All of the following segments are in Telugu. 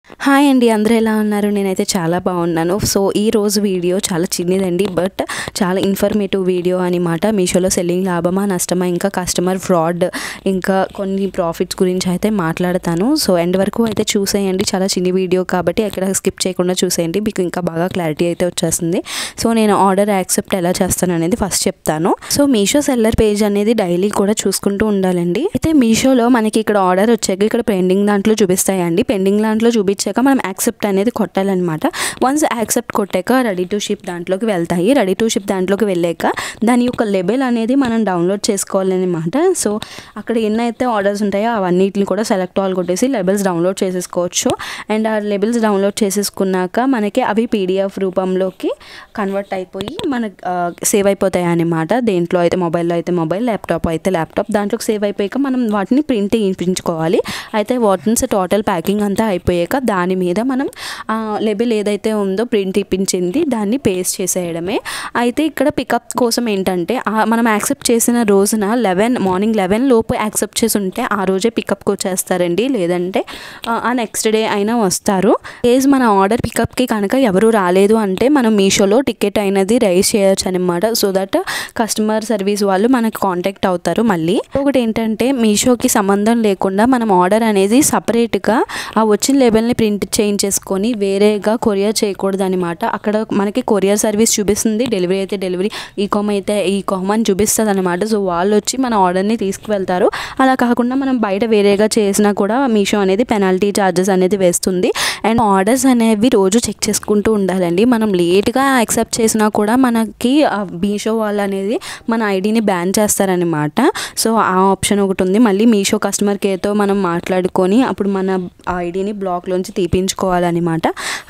హాయ్ అండి, అందరూ ఎలా ఉన్నారు? నేనైతే చాలా బాగున్నాను. సో ఈరోజు వీడియో చాలా చిన్నదండి, బట్ చాలా ఇన్ఫర్మేటివ్ వీడియో అనమాట. మీషోలో సెల్లింగ్ లాభమా నష్టమా, ఇంకా కస్టమర్ ఫ్రాడ్, ఇంకా కొన్ని ప్రాఫిట్స్ గురించి అయితే మాట్లాడతాను. సో ఎండ్ వరకు అయితే చూసేయండి. చాలా చిన్న వీడియో కాబట్టి ఎక్కడ స్కిప్ చేయకుండా చూసేయండి, మీకు ఇంకా బాగా క్లారిటీ అయితే వచ్చేస్తుంది. సో నేను ఆర్డర్ యాక్సెప్ట్ ఎలా చేస్తాను అనేది ఫస్ట్ చెప్తాను. సో మీషో సెల్లర్ పేజ్ అనేది డైలీ కూడా చూసుకుంటూ ఉండాలండి. అయితే మీషోలో మనకి ఇక్కడ ఆర్డర్ వచ్చాక ఇక్కడ పెండింగ్ దాంట్లో చూపిస్తాయండి. పెండింగ్ దాంట్లో చూపించాక మనం యాక్సెప్ట్ అనేది కొట్టాలన్నమాట. వన్స్ యాక్సెప్ట్ కొట్టాక రెడీ టు షిప్ దాంట్లోకి వెళ్తాయి. రెడీ టు షిప్ దాంట్లోకి వెళ్ళాక దాని యొక్క లెబెల్ అనేది మనం డౌన్లోడ్ చేసుకోవాలన్నమాట. సో అక్కడ ఎన్నైతే ఆర్డర్స్ ఉంటాయో అవన్నిటిని కూడా సెలెక్ట్ ఆల్ కొట్టేసి లెబెల్స్ డౌన్లోడ్ చేసేసుకోవచ్చు. అండ్ ఆ లెబెల్స్ డౌన్లోడ్ చేసేసుకున్నాక మనకి అవి పీడిఎఫ్ రూపంలోకి కన్వర్ట్ అయిపోయి మనకు సేవ్ అయిపోతాయి అన్నమాట. దేంట్లో అయితే మొబైల్లో అయితే మొబైల్, ల్యాప్టాప్ అయితే ల్యాప్టాప్, దాంట్లోకి సేవ్ అయిపోయాక మనం వాటిని ప్రింట్ తీయించుకోవాలి. అయితే వాటిన్స్ టోటల్ ప్యాకింగ్ అంతా అయిపోయాక దాని మీద మనం లెబెల్ ఏదైతే ఉందో ప్రింట్ ఇప్పించింది దాన్ని పేస్ట్ చేసేయడమే. అయితే ఇక్కడ పికప్ కోసం ఏంటంటే మనం యాక్సెప్ట్ చేసిన రోజున మార్నింగ్ 11 లోపు యాక్సెప్ట్ చేసి ఉంటే ఆ రోజే పికప్కి వచ్చేస్తారండి, లేదంటే ఆ నెక్స్ట్ డే అయినా వస్తారు. కేస్ మన ఆర్డర్ పికప్కి కనుక ఎవరు రాలేదు అంటే మనం మీషోలో టికెట్ అయినది రైజ్ చేయొచ్చు అనమాట. సో దట్ కస్టమర్ సర్వీస్ వాళ్ళు మనకు కాంటాక్ట్ అవుతారు. మళ్ళీ ఒకటి ఏంటంటే మీషోకి సంబంధం లేకుండా మనం ఆర్డర్ అనేది సపరేట్గా ఆ వచ్చిన లెబెల్ని ప్రింట్ చేయించేసుకొని వేరేగా కొరియర్ చేయకూడదు అనమాట. అక్కడ మనకి కొరియర్ సర్వీస్ చూపిస్తుంది, డెలివరీ అయితే డెలివరీ, ఈకామ్ అయితే ఈకామ్ అని చూపిస్తుంది అనమాట. సో వాళ్ళు వచ్చి మన ఆర్డర్ని తీసుకువెళ్తారు. అలా కాకుండా మనం బయట వేరేగా చేసినా కూడా మీషో అనేది పెనాల్టీ ఛార్జెస్ అనేది వేస్తుంది. అండ్ ఆర్డర్స్ అనేవి రోజు చెక్ చేసుకుంటూ ఉండాలండి. మనం లేట్గా యాక్సెప్ట్ చేసినా కూడా మనకి మీషో వాళ్ళు అనేది మన ఐడిని బ్యాన్ చేస్తారనమాట. సో ఆ ఆప్షన్ ఒకటి ఉంది. మళ్ళీ మీషో కస్టమర్ కేర్తో మనం మాట్లాడుకొని అప్పుడు మన ఐడిని బ్లాక్లోంచి తీపించుకోవాలన్నమాట.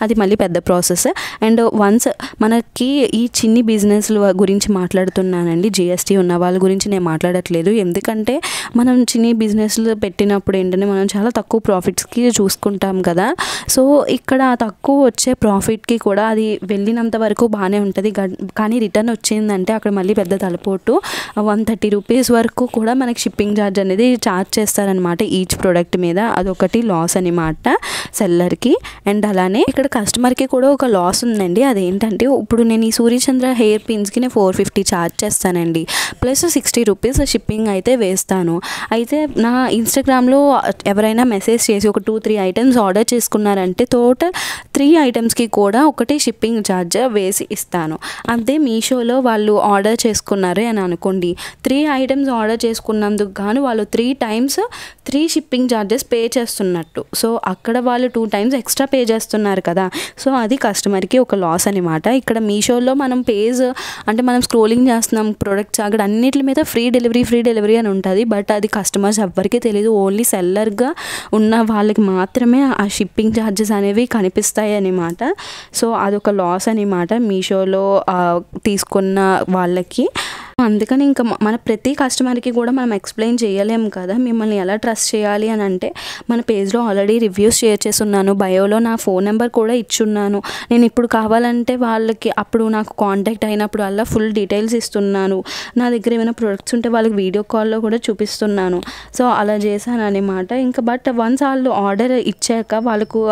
అది మళ్ళీ పెద్ద ప్రాసెస్. అండ్ వన్స్ మనకి ఈ చిన్ని బిజినెస్ల గురించి మాట్లాడుతున్నానండి, జిఎస్టీ ఉన్న వాళ్ళ గురించి నేను మాట్లాడట్లేదు. ఎందుకంటే మనం చిన్ని బిజినెస్లు పెట్టినప్పుడు ఏంటంటే మనం చాలా తక్కువ ప్రాఫిట్స్కి చూసుకుంటాం కదా. సో ఇక్కడ తక్కువ వచ్చే ప్రాఫిట్కి కూడా అది వెళ్ళినంత వరకు బాగానే ఉంటుంది, కానీ రిటర్న్ వచ్చిందంటే అక్కడ మళ్ళీ పెద్ద తలపోటు. 130 రూపీస్ వరకు కూడా మనకి షిప్పింగ్ ఛార్జ్ అనేది ఛార్జ్ చేస్తారనమాట ఈచ్ ప్రోడక్ట్ మీద. అదొకటి లాస్ అనమాట సెల్లర్కి. అండ్ అలానే ఇక్కడ కస్టమర్కి కూడా ఒక లాస్ ఉందండి. అదేంటంటే ఇప్పుడు నేను ఈ సూర్యచంద్ర హెయిర్ పిన్స్కి నేను 450 ఛార్జ్ చేస్తానండి, ప్లస్ 60 రూపీస్ షిప్పింగ్ అయితే వేస్తాను. అయితే నా ఇన్స్టాగ్రామ్లో ఎవరైనా మెసేజ్ చేసి ఒక 2-3 ఐటమ్స్ ఆర్డర్ చేసుకున్నారంటే టోటల్ 3 ఐటమ్స్కి కూడా ఒకటి షిప్పింగ్ ఛార్జ్ వేసి ఇస్తాను. అదే మీషోలో వాళ్ళు ఆర్డర్ చేసుకున్నారు అని అనుకోండి, 3 ఐటమ్స్ ఆర్డర్ చేసుకున్నందుకు గాను వాళ్ళు 3 టైమ్స్ 3 షిప్పింగ్ ఛార్జెస్ పే చేస్తున్నట్టు. సో అక్కడ వాళ్ళు 2 టైమ్స్ ఎక్స్ట్రా పే చేస్తున్నారు కదా. సో అది కస్టమర్కి ఒక లాస్ అనమాట. ఇక్కడ మీషోలో మనం పేజ్ అంటే మనం స్క్రోలింగ్ చేస్తున్నాం ప్రోడక్ట్స్, అక్కడ అన్నిటి మీద ఫ్రీ డెలివరీ అని ఉంటుంది. బట్ అది కస్టమర్స్ ఎవ్వరికీ తెలియదు. ఓన్లీ సెల్లర్గా ఉన్న వాళ్ళకి మాత్రమే ఆ షిప్పింగ్ ఛార్జెస్ అనేవి కనిపిస్తాయి అనమాట. సో అదొక లాస్ అనమాట మీషోలో తీసుకున్న వాళ్ళకి. అందుకని ఇంకా మన ప్రతి కస్టమర్కి కూడా మనం ఎక్స్ప్లెయిన్ చేయలేము కదా మిమ్మల్ని ఎలా ట్రస్ట్ చేయాలి అని. అంటే మన పేజ్లో ఆల్రెడీ రివ్యూస్ షేర్ చేస్తున్నాను, బయోలో నా ఫోన్ నెంబర్ కూడా ఇచ్చున్నాను. నేను ఇప్పుడు కావాలంటే వాళ్ళకి అప్పుడు నాకు కాంటాక్ట్ అయినప్పుడు అలా ఫుల్ డీటెయిల్స్ ఇస్తున్నాను. నా దగ్గర ఏమైనా ప్రొడక్ట్స్ ఉంటే వాళ్ళకి వీడియో కాల్లో కూడా చూపిస్తున్నాను. సో అలా చేశాను అనమాట. ఇంకా బట్ వన్స్ వాళ్ళు ఆర్డర్ ఇచ్చాక వాళ్ళకు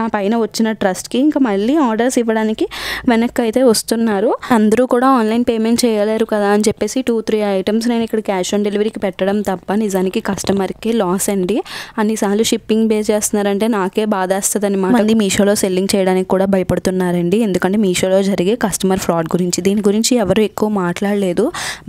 నా పైన వచ్చిన ట్రస్ట్కి ఇంకా మళ్ళీ ఆర్డర్స్ ఇవ్వడానికి వెనక్కి అయితే వస్తున్నారు. అందరూ కూడా ఆన్లైన్ పేమెంట్ చేయలేరు కదా అని చెప్పేసి 2-3 ఐటమ్స్ నేను ఇక్కడ క్యాష్ ఆన్ డెలివరీకి పెట్టడం తప్ప నిజానికి కస్టమర్కి లాస్ అండి. అన్నిసార్లు షిప్పింగ్ పే చేస్తున్నారంటే నాకే బాధ వస్తుంది అనమాట. మంది మీషోలో సెల్లింగ్ చేయడానికి కూడా భయపడుతున్నారండి, ఎందుకంటే మీషోలో జరిగే కస్టమర్ ఫ్రాడ్ గురించి. దీని గురించి ఎవరు ఎక్కువ మాట్లాడలేదు,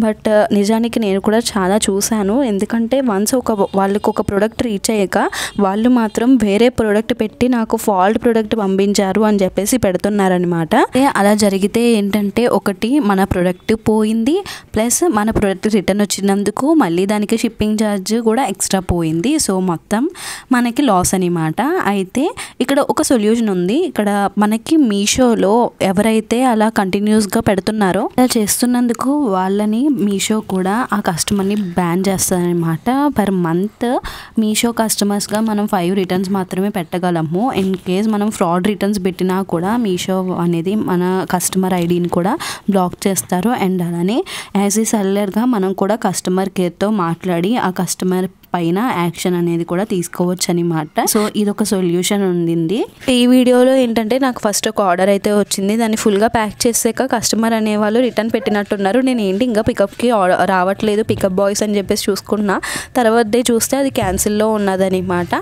బట్ నిజానికి నేను కూడా చాలా చూశాను. ఎందుకంటే వన్స్ వాళ్ళకు ఒక ప్రోడక్ట్ రీచ్ అయ్యాక వాళ్ళు మాత్రం వేరే ప్రోడక్ట్ పెట్టి నాకు ఫాల్ట్ ప్రోడక్ట్ పంపించారు అని చెప్పేసి పెడుతున్నారనమాట. అలా జరిగితే ఏంటంటే ఒకటి మన ప్రోడక్ట్ పోయింది, ప్లస్ మన ప్రోడక్ట్ రిటర్న్ వచ్చినందుకు మళ్ళీ దానికి షిప్పింగ్ ఛార్జ్ కూడా ఎక్స్ట్రా పోయింది. సో మొత్తం మనకి లాస్ అనమాట. అయితే ఇక్కడ ఒక సొల్యూషన్ ఉంది. ఇక్కడ మనకి మీషోలో ఎవరైతే అలా కంటిన్యూస్గా పెడుతున్నారో అలా చేస్తున్నందుకు వాళ్ళని మీషో కూడా ఆ కస్టమర్ని బ్యాన్ చేస్తారనమాట. పర్ మంత్ మీషో కస్టమర్స్గా మనం 5 రిటర్న్స్ మాత్రమే పెట్టగలము. ఇన్ కేస్ మనం ఫ్రాడ్ రిటర్న్స్ పెట్టినా కూడా మీషో అనేది మన కస్టమర్ ఐడిని కూడా బ్లాక్ చేస్తారు. అండ్ అలానే యాజ్ ఏ సెల్లర్గా మనం కూడా కస్టమర్ కేర్తో మాట్లాడి ఆ కస్టమర్ పైన యాక్షన్ అనేది కూడా తీసుకోవచ్చు అనమాట. సో ఇది ఒక సొల్యూషన్ ఉండింది. ఈ వీడియోలో ఏంటంటే నాకు ఫస్ట్ ఒక ఆర్డర్ అయితే వచ్చింది. దాన్ని ఫుల్గా ప్యాక్ చేసాక కస్టమర్ అనేవాళ్ళు రిటర్న్ పెట్టినట్టున్నారు. నేను ఏంటి ఇంకా పికప్కి రావట్లేదు పికప్ బాయ్స్ అని చెప్పేసి చూసుకున్నా. తర్వాత డే చూస్తే అది క్యాన్సిల్లో ఉన్నదనమాట.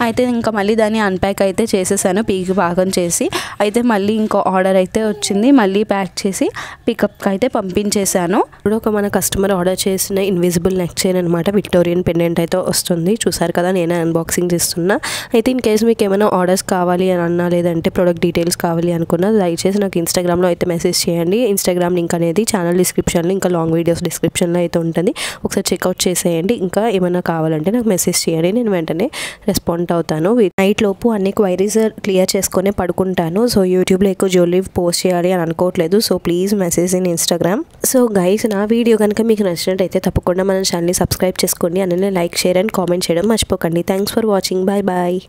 అయితే ఇంకా మళ్ళీ దాన్ని అన్ప్యాక్ అయితే చేసేసాను పీకి భాగం చేసి. అయితే మళ్ళీ ఇంకో ఆర్డర్ అయితే వచ్చింది. మళ్ళీ ప్యాక్ చేసి పికప్కి అయితే పంపించేశాను. ఇప్పుడు ఒక మన కస్టమర్ ఆర్డర్ చేసిన ఇన్విజిబుల్ నెక్ చైన్ అనమాట, విక్టోరియన్ పెండెంట్ అయితే వస్తుంది. చూసారు కదా, నేనే అన్బాక్సింగ్ చేస్తున్నా. అయితే ఇన్ కేసు మీకు ఏమైనా ఆర్డర్స్ కావాలి అని అన్నా, లేదంటే ప్రోడక్ట్ డీటెయిల్స్ కావాలి అనుకున్నా, దయచేసి నాకు ఇన్స్టాగ్రామ్లో అయితే మెసేజ్ చేయండి. ఇన్స్టాగ్రామ్ లింక్ అనేది ఛానల్ డిస్క్రిప్షన్లో, ఇంకా లాంగ్ వీడియోస్ డిస్క్రిప్షన్లో అయితే ఉంటుంది. ఒకసారి చెక్అవుట్ చేసేయండి. ఇంకా ఏమైనా కావాలంటే నాకు మెసేజ్ చేయండి, నేను వెంటనే రెస్పాండ్ అవుతాను. నైట్ లోపు అన్ని క్వైరీస్ క్లియర్ చేసుకొని పడుకుంటాను. సో యూట్యూబ్లో ఎక్కువ జ్యువెలరీ పోస్ట్ చేయాలి అని అనుకోవట్లేదు. So please message in Instagram. So guys, నా వీడియో కనుక మీకు నచ్చినట్టయితే తప్పకుండా మన ఛానల్ని సబ్స్క్రైబ్ చేసుకోండి. అలానే లైక్, షేర్ అండ్ కామెంట్ చేయడం మర్చిపోకండి. Thanks for watching. Bye bye.